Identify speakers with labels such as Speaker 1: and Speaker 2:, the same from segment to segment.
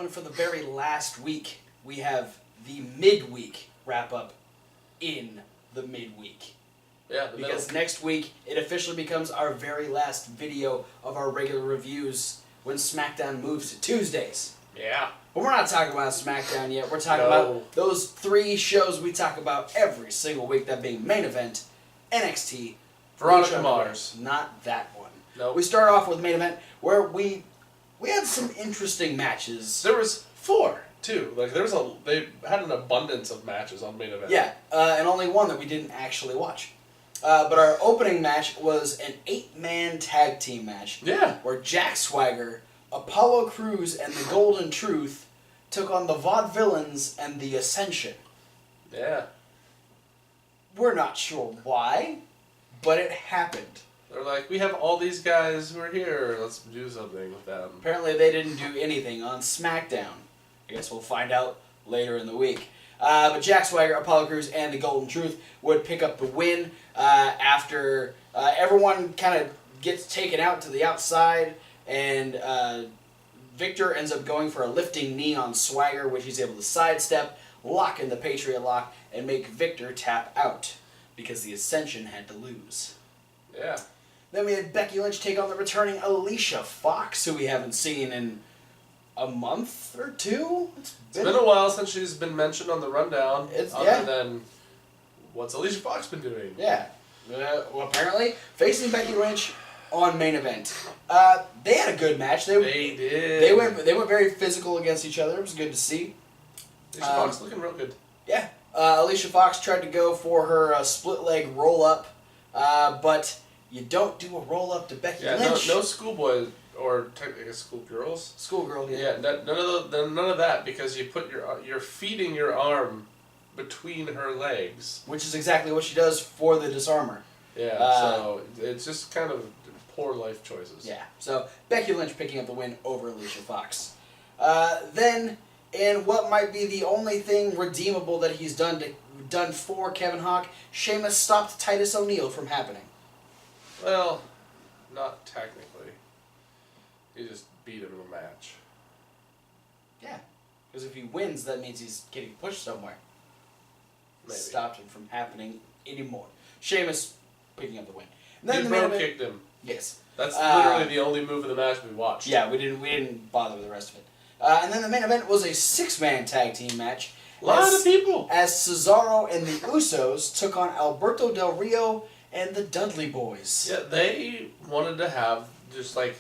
Speaker 1: gentlemen, for the very last week, we have the midweek wrap-up in the midweek.
Speaker 2: Yeah,
Speaker 1: because next week, it officially becomes our very last video of our regular reviews when SmackDown moves to Tuesdays.
Speaker 2: Yeah.
Speaker 1: But we're not talking about SmackDown yet. We're talking about those 3 shows we talk about every single week, that being Main Event, NXT,
Speaker 2: Veronica Mars.
Speaker 1: Not that one.
Speaker 2: No.
Speaker 1: We start off with Main Event, where we had some interesting matches.
Speaker 2: There was 4, too. Like, they had an abundance of matches on Main Event.
Speaker 1: Yeah, and only one that we didn't actually watch. But our opening match was an 8-man tag team match.
Speaker 2: Yeah.
Speaker 1: Where Jack Swagger, Apollo Crews, and the Golden Truth took on the Vaudevillains and the Ascension.
Speaker 2: Yeah.
Speaker 1: We're not sure why, but it happened.
Speaker 2: They're like, we have all these guys who are here. Let's do something with them.
Speaker 1: Apparently they didn't do anything on SmackDown. I guess we'll find out later in the week. But Jack Swagger, Apollo Crews, and the Golden Truth would pick up the win after everyone kind of gets taken out to the outside, and Victor ends up going for a lifting knee on Swagger, which he's able to sidestep, lock in the Patriot Lock, and make Victor tap out, because the Ascension had to lose.
Speaker 2: Yeah.
Speaker 1: Then we had Becky Lynch take on the returning Alicia Fox, who we haven't seen in a month or 2.
Speaker 2: It's been a while since she's been mentioned on the rundown. Other than, what's Alicia Fox been doing?
Speaker 1: Yeah. Well, apparently, facing Becky Lynch on Main Event. They had a good match. They did. They went very physical against each other. It was good to see.
Speaker 2: Alicia Fox looking real good.
Speaker 1: Yeah. Alicia Fox tried to go for her split leg roll up, but you don't do a roll up to Becky Lynch.
Speaker 2: No schoolboy or technically schoolgirls.
Speaker 1: Schoolgirl, yeah.
Speaker 2: Yeah, none of that, because you put you're feeding your arm between her legs,
Speaker 1: which is exactly what she does for the disarmer.
Speaker 2: Yeah, so it's just kind of poor life choices.
Speaker 1: Yeah, so Becky Lynch picking up the win over Alicia Fox. Then, in what might be the only thing redeemable that he's done for Kevin Hawk, Sheamus stopped Titus O'Neil from happening.
Speaker 2: Well, not technically. He just beat him in a match.
Speaker 1: Yeah, because if he wins, that means he's getting pushed somewhere.
Speaker 2: Maybe.
Speaker 1: Stopped him from happening anymore. Sheamus picking up the win.
Speaker 2: And then Bro kicked him.
Speaker 1: Yes.
Speaker 2: That's literally the only move of the match we watched.
Speaker 1: Yeah, we didn't bother with the rest of it. And then the main event was a 6-man tag team match.
Speaker 2: A lot of people.
Speaker 1: As Cesaro and the Usos took on Alberto Del Rio and the Dudley Boys.
Speaker 2: Yeah, they wanted to have just like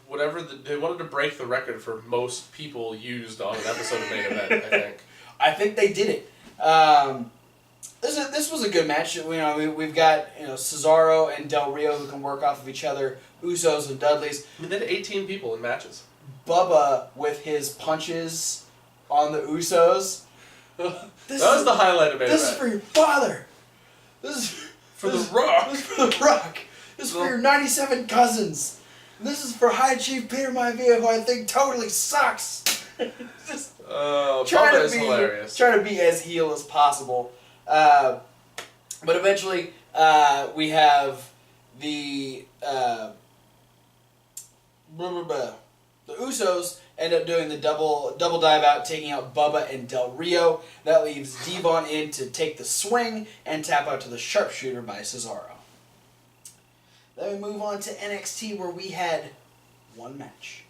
Speaker 2: they wanted to break the record for most people used on an episode of Main Event, I think.
Speaker 1: I think they did it. This was a good match. We've got Cesaro and Del Rio who can work off of each other. Usos and Dudleys.
Speaker 2: I mean, they had 18 people in matches.
Speaker 1: Bubba with his punches on the Usos.
Speaker 2: That was the highlight of Main Event.
Speaker 1: This is for your father. This is
Speaker 2: for The Rock.
Speaker 1: This is for The Rock. This is for your 97 cousins. And this is for High Chief Peter Maivia, who I think totally sucks. Just
Speaker 2: Bubba is hilarious.
Speaker 1: Trying to be as heel as possible. But eventually, we have the Usos end up doing the double dive out, taking out Bubba and Del Rio. That leaves Devon in to take the swing and tap out to the sharpshooter by Cesaro. Then we move on to NXT, where we had one match.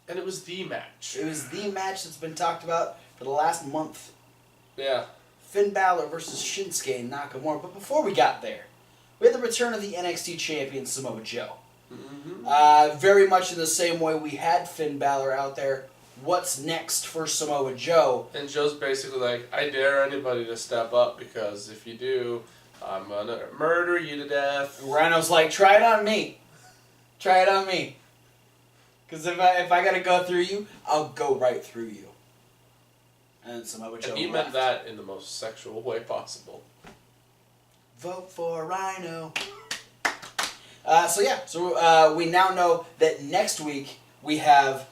Speaker 2: And it was the match.
Speaker 1: It was the match that's been talked about for the last month.
Speaker 2: Yeah.
Speaker 1: Finn Balor versus Shinsuke Nakamura. But before we got there, we had the return of the NXT champion, Samoa Joe. Mm-hmm. Very much in the same way we had Finn Balor out there. What's next for Samoa Joe?
Speaker 2: And Joe's basically like, I dare anybody to step up, because if you do, I'm going to murder you to death.
Speaker 1: Rhino's like, try it on me. Try it on me. Because if I got to go through you, I'll go right through you. And Samoa Joe
Speaker 2: he meant that in the most sexual way possible.
Speaker 1: Vote for Rhino. So we now know that next week we have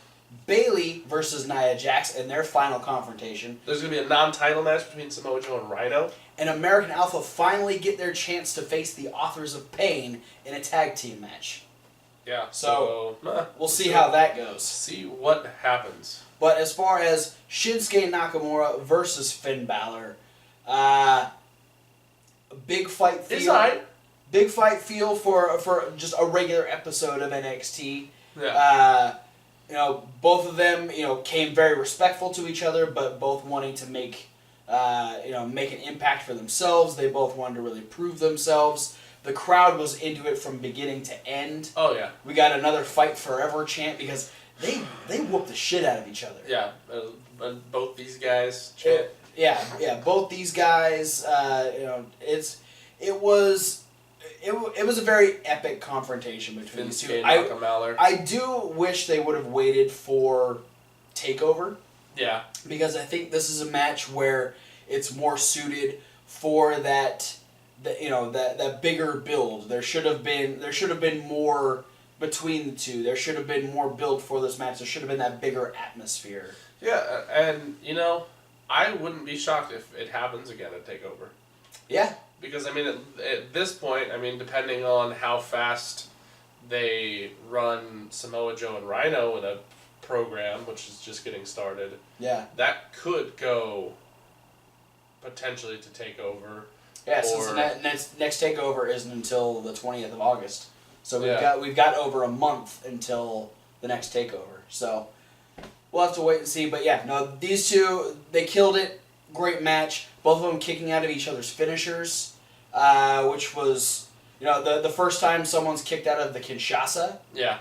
Speaker 1: Bayley versus Nia Jax in their final confrontation.
Speaker 2: There's going to be a non-title match between Samoa Joe and Rhino.
Speaker 1: And American Alpha finally get their chance to face the Authors of Pain in a tag team match.
Speaker 2: Yeah.
Speaker 1: So we'll see how that goes.
Speaker 2: See what happens.
Speaker 1: But as far as Shinsuke Nakamura versus Finn Balor, big fight feel.
Speaker 2: It's alright.
Speaker 1: Big fight feel for just a regular episode of NXT.
Speaker 2: Yeah.
Speaker 1: Both of them, came very respectful to each other, but both wanting to make an impact for themselves. They both wanted to really prove themselves. The crowd was into it from beginning to end.
Speaker 2: Oh yeah.
Speaker 1: We got another Fight Forever chant because they whooped the shit out of each other.
Speaker 2: Yeah. Both these guys chant.
Speaker 1: Both these guys. It was a very epic confrontation between these two. I do wish they would have waited for TakeOver.
Speaker 2: Yeah.
Speaker 1: Because I think this is a match where it's more suited for that bigger build. There should have been more between the two. There should have been more build for this match. There should have been that bigger atmosphere.
Speaker 2: Yeah, and I wouldn't be shocked if it happens again at TakeOver.
Speaker 1: Yeah.
Speaker 2: Because at this point, depending on how fast they run Samoa Joe and Rhino in a program, which is just getting started.
Speaker 1: Yeah.
Speaker 2: That could go potentially to TakeOver.
Speaker 1: Yeah, since the next TakeOver isn't until the 20th of August. So we've got over a month until the next TakeOver. So we'll have to wait and see. But these two, they killed it. Great match. Both of them kicking out of each other's finishers, which was the first time someone's kicked out of the Kinshasa.
Speaker 2: Yeah.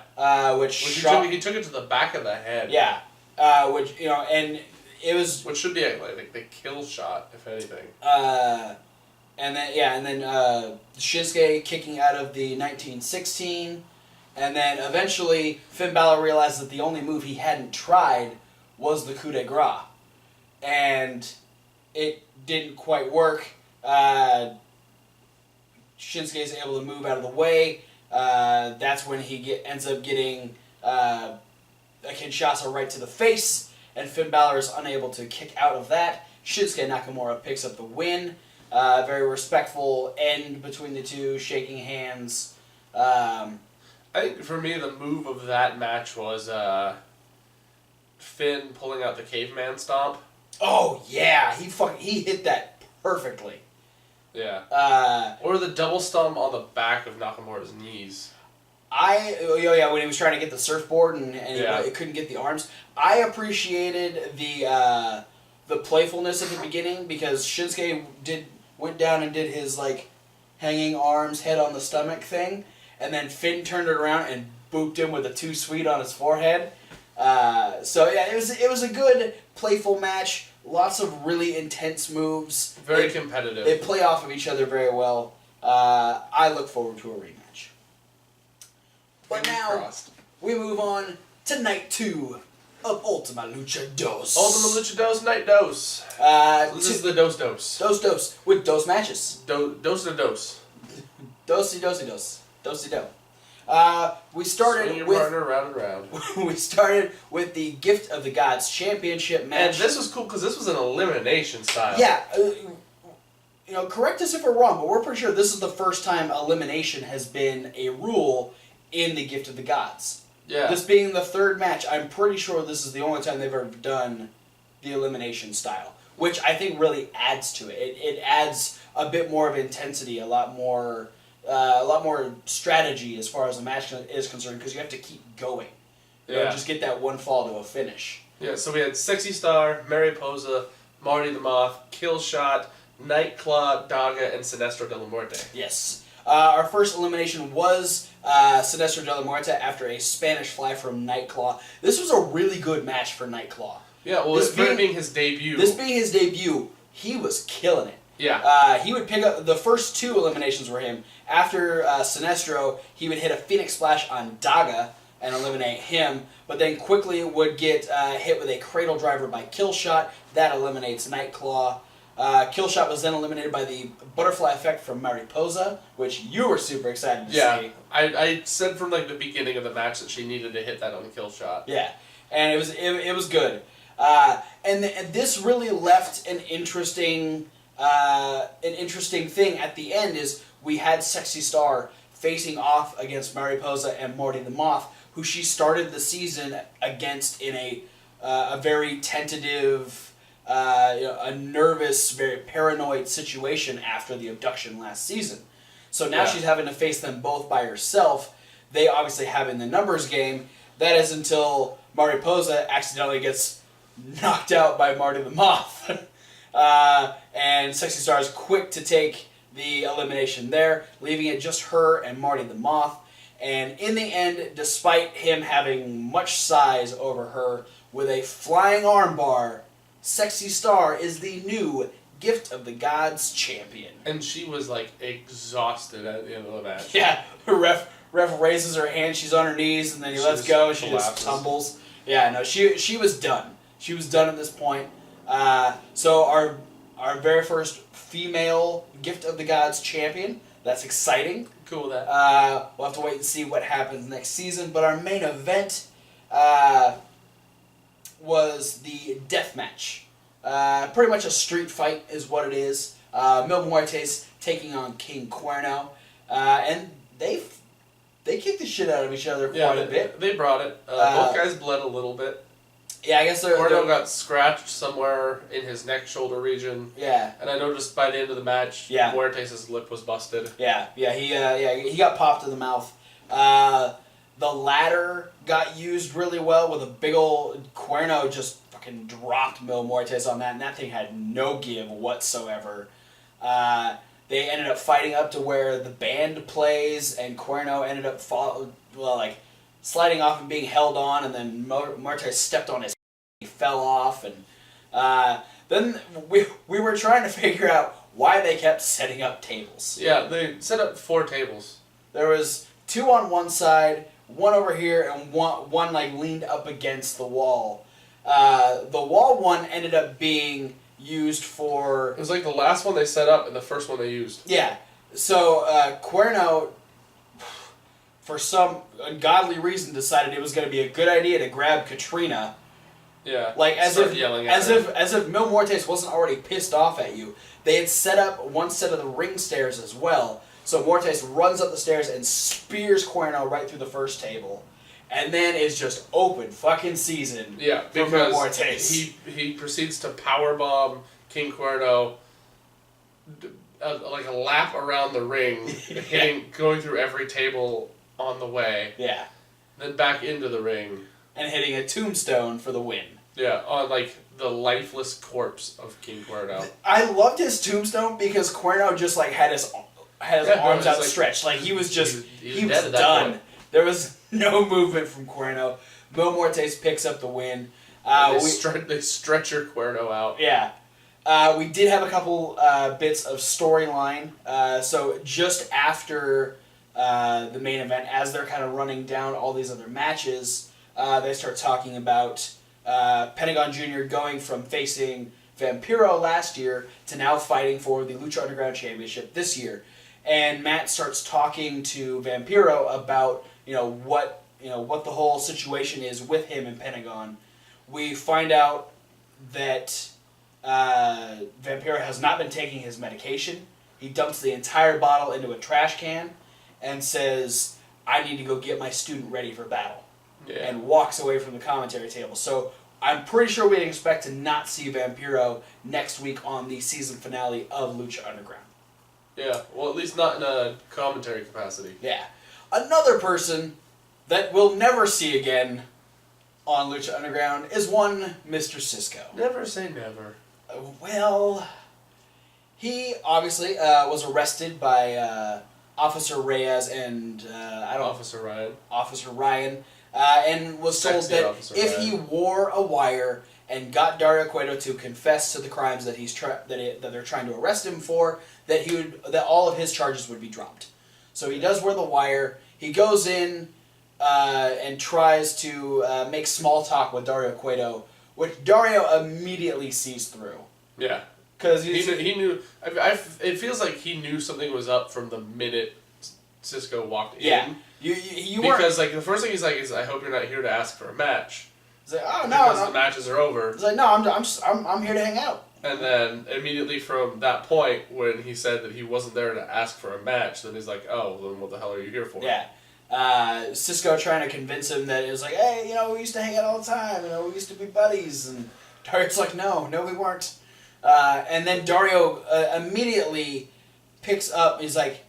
Speaker 2: He took it to the back of the head.
Speaker 1: Yeah. And it was,
Speaker 2: which should be like the kill shot, if anything.
Speaker 1: And then Shinsuke kicking out of the 1916, and then eventually Finn Balor realized that the only move he hadn't tried was the coup de grace, and it didn't quite work. Shinsuke is able to move out of the way. That's when he ends up getting a Kinshasa right to the face, and Finn Balor is unable to kick out of that. Shinsuke Nakamura picks up the win. Very respectful end between the two, shaking hands.
Speaker 2: I think for me the move of that match was Finn pulling out the caveman stomp.
Speaker 1: Oh yeah, he hit that perfectly.
Speaker 2: Yeah. Or the double stomp on the back of Nakamura's knees.
Speaker 1: When he was trying to get the surfboard and he couldn't get the arms. I appreciated the playfulness at the beginning because Shinsuke went down and did his hanging arms, head on the stomach thing, and then Finn turned it around and booped him with a too sweet on his forehead. It was a good playful match. Lots of really intense moves.
Speaker 2: Very competitive.
Speaker 1: They play off of each other very well. I look forward to a rematch. But now we move on to night 2 of Ultima Lucha Dos.
Speaker 2: Ultima Lucha Dos, Night Dos. This is the Dos.
Speaker 1: Dos. With Dos matches.
Speaker 2: Dos.
Speaker 1: Dosey-do. We started with...
Speaker 2: round and round.
Speaker 1: We started with the Gift of the Gods Championship match.
Speaker 2: And this was cool because this was an elimination style.
Speaker 1: Yeah. Correct us if we're wrong, but we're pretty sure this is the first time elimination has been a rule in the Gift of the Gods.
Speaker 2: Yeah.
Speaker 1: This being the third match, I'm pretty sure this is the only time they've ever done the elimination style, which I think really adds to it. It adds a bit more of intensity, a lot more strategy as far as the match is concerned, because you have to keep going. Just get that one fall to a finish.
Speaker 2: Yeah, so we had Sexy Star, Mariposa, Marty the Moth, Killshot, Nightclaw, Daga, and Sinestro de la Muerte.
Speaker 1: Yes. Our first elimination was Sinestro de la Muerte after a Spanish fly from Nightclaw. This was a really good match for Nightclaw.
Speaker 2: Yeah, well, this being his debut.
Speaker 1: This being his debut, he was killing it.
Speaker 2: Yeah.
Speaker 1: He would pick up... The first 2 eliminations were him. After Sinestro, he would hit a Phoenix Splash on Daga and eliminate him, but then quickly would get hit with a Cradle Driver by Killshot. That eliminates Nightclaw. Killshot was then eliminated by the Butterfly Effect from Mariposa, which you were super excited to see.
Speaker 2: I said from the beginning of the match that she needed to hit that on Killshot.
Speaker 1: Yeah, and it was good. And this really left an interesting thing at the end is we had Sexy Star facing off against Mariposa and Marty the Moth, who she started the season against in a very tentative, a nervous, very paranoid situation after the abduction last season. So now she's having to face them both by herself. They obviously have in the numbers game. That is until Mariposa accidentally gets knocked out by Marty the Moth. And Sexy Star is quick to take the elimination there, leaving it just her and Marty the Moth. And in the end, despite him having much size over her, with a flying armbar, Sexy Star is the new Gift of the Gods champion.
Speaker 2: And she was like exhausted at the end of the match.
Speaker 1: Yeah, her ref raises her hand, she's on her knees, and then he lets go, and she just tumbles. Yeah, no, she was done. She was done at this point. So our very first female Gift of the Gods champion. That's exciting.
Speaker 2: Cool with that.
Speaker 1: We'll have to wait and see what happens next season. But our main event was the death match. Pretty much a street fight is what it is. Mil Muertes taking on King Cuerno. And they kicked the shit out of each other quite a bit.
Speaker 2: They brought it. Both guys bled a little bit.
Speaker 1: Yeah, I guess
Speaker 2: Cuerno got scratched somewhere in his neck shoulder region.
Speaker 1: Yeah.
Speaker 2: And I noticed by the end of the match, Muertes' lip was busted.
Speaker 1: Yeah, he got popped in the mouth. The ladder got used really well with a big old Cuerno just fucking dropped Mil Muertes on that, and that thing had no give whatsoever. They ended up fighting up to where the band plays, and Cuerno ended up sliding off and being held on, and then Muertes stepped on his he fell off, and then we were trying to figure out why they kept setting up tables.
Speaker 2: Yeah, they set up 4 tables.
Speaker 1: There was 2 on one side, 1 over here, and one like leaned up against the wall. The wall one ended up being used for...
Speaker 2: It was like the last one they set up and the first one they used.
Speaker 1: Yeah. So Cuerno, for some ungodly reason, decided it was going to be a good idea to grab Katrina.
Speaker 2: Yeah.
Speaker 1: Like as if
Speaker 2: Mil
Speaker 1: Muertes wasn't already pissed off at you. They had set up one set of the ring stairs as well. So Muertes runs up the stairs and spears Cuerno right through the first table. And then is just open fucking season.
Speaker 2: Yeah,
Speaker 1: for
Speaker 2: because
Speaker 1: Muertes.
Speaker 2: he proceeds to powerbomb King Cuerno like a lap around the ring, going through every table on the way.
Speaker 1: Yeah.
Speaker 2: Then back into the ring.
Speaker 1: And hitting a tombstone for the win.
Speaker 2: Yeah, on like the lifeless corpse of King Cuerno.
Speaker 1: I loved his tombstone because Cuerno just like had his arms outstretched. Like he was just he was done. There was no movement from Cuerno. Mil Muertes picks up the win.
Speaker 2: They stretcher Cuerno out.
Speaker 1: Yeah. We did have a couple bits of storyline. So just after the main event, as they're kind of running down all these other matches, they start talking about Pentagon Jr. going from facing Vampiro last year to now fighting for the Lucha Underground Championship this year. And Matt starts talking to Vampiro about what the whole situation is with him and Pentagon. We find out that Vampiro has not been taking his medication. He dumps the entire bottle into a trash can and says, "I need to go get my student ready for battle." Yeah. And walks away from the commentary table. So I'm pretty sure we expect to not see Vampiro next week on the season finale of Lucha Underground.
Speaker 2: Yeah, well, at least not in a commentary capacity.
Speaker 1: Yeah. Another person that we'll never see again on Lucha Underground is one Mr. Cisco.
Speaker 2: Never say never.
Speaker 1: Well, he obviously was arrested by Officer Reyes and
Speaker 2: Officer
Speaker 1: Ryan, and was told that if he wore a wire and got Dario Cueto to confess to the crimes that that they're trying to arrest him for, that all of his charges would be dropped. So he does wear the wire. He goes in and tries to make small talk with Dario Cueto, which Dario immediately sees through.
Speaker 2: Yeah.
Speaker 1: Because
Speaker 2: he knew. It feels like he knew something was up from the minute Cisco walked in.
Speaker 1: Yeah.
Speaker 2: Because like the first thing he's like is, "I hope you're not here to ask for a match."
Speaker 1: He's like, "Oh no,
Speaker 2: because the matches are over."
Speaker 1: He's like, "No, I'm here to hang out."
Speaker 2: And then immediately from that point, when he said that he wasn't there to ask for a match, then he's like, oh, then what the hell are you here for?
Speaker 1: Yeah. Cisco trying to convince him that it was like, hey, we used to hang out all the time. We used to be buddies. And Dario's like, no, we weren't. And then Dario immediately picks up. He's like,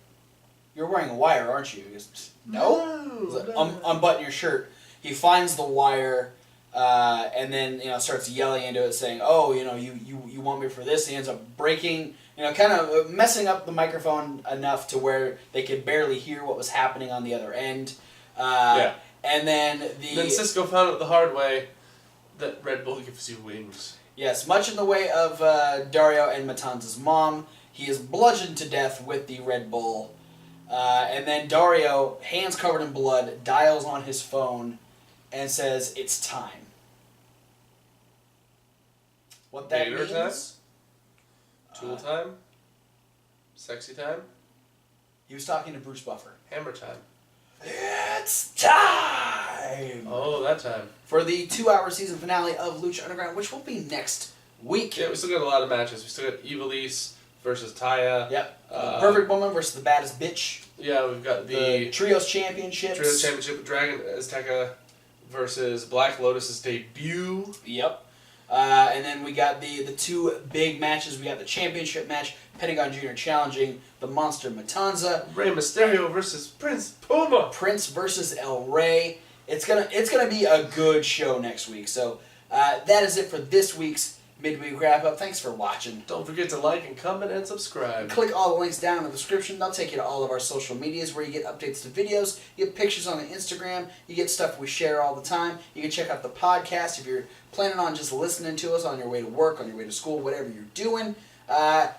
Speaker 1: you're wearing a wire, aren't you? He goes, no. He's like, unbutton your shirt. He finds the wire. And then starts yelling into it, saying, "Oh, you want me for this?" He ends up breaking, kind of messing up the microphone enough to where they could barely hear what was happening on the other end. And then
Speaker 2: Cisco found out the hard way that Red Bull gives you wings.
Speaker 1: Yes, much in the way of Dario and Matanza's mom, he is bludgeoned to death with the Red Bull, and then Dario, hands covered in blood, dials on his phone and says, "It's time." What that
Speaker 2: Vader
Speaker 1: means?
Speaker 2: Time? Tool time? Sexy time?
Speaker 1: He was talking to Bruce Buffer.
Speaker 2: Hammer time.
Speaker 1: It's time!
Speaker 2: Oh, that time.
Speaker 1: For the 2-hour season finale of Lucha Underground, which will be next week.
Speaker 2: Yeah, we still got a lot of matches. We still got Ivelisse versus Taya.
Speaker 1: Yep. Perfect Woman versus the Baddest Bitch.
Speaker 2: Yeah, we've got the
Speaker 1: Trios Championships.
Speaker 2: Trios Championship with Dragon Azteca versus Black Lotus's debut.
Speaker 1: Yep. And then we got the two big matches. We got the championship match, Pentagon Jr. challenging the Monster Matanza.
Speaker 2: Rey Mysterio versus Prince Puma.
Speaker 1: Prince versus El Rey. It's gonna be a good show next week. So that is it for this week's midweek wrap up. Thanks for watching.
Speaker 2: Don't forget to like and comment and subscribe.
Speaker 1: Click all the links down in the description. They'll take you to all of our social medias where you get updates to videos, you get pictures on the Instagram, you get stuff we share all the time. You can check out the podcast if you're planning on just listening to us on your way to work, on your way to school, whatever you're doing,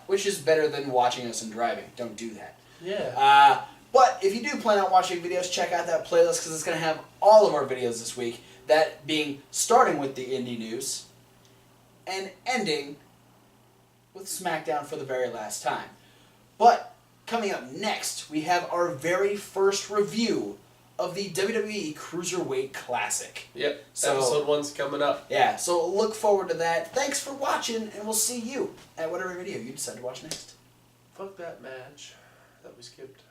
Speaker 1: which is better than watching us and driving. Don't do that.
Speaker 2: Yeah.
Speaker 1: But if you do plan on watching videos, check out that playlist because it's going to have all of our videos this week. That being starting with the indie news and ending with SmackDown for the very last time. But coming up next, we have our very first review of the WWE Cruiserweight Classic.
Speaker 2: Yep. So, episode 1's coming up.
Speaker 1: Yeah, so look forward to that. Thanks for watching, and we'll see you at whatever video you decide to watch next.
Speaker 2: Fuck that match that we skipped.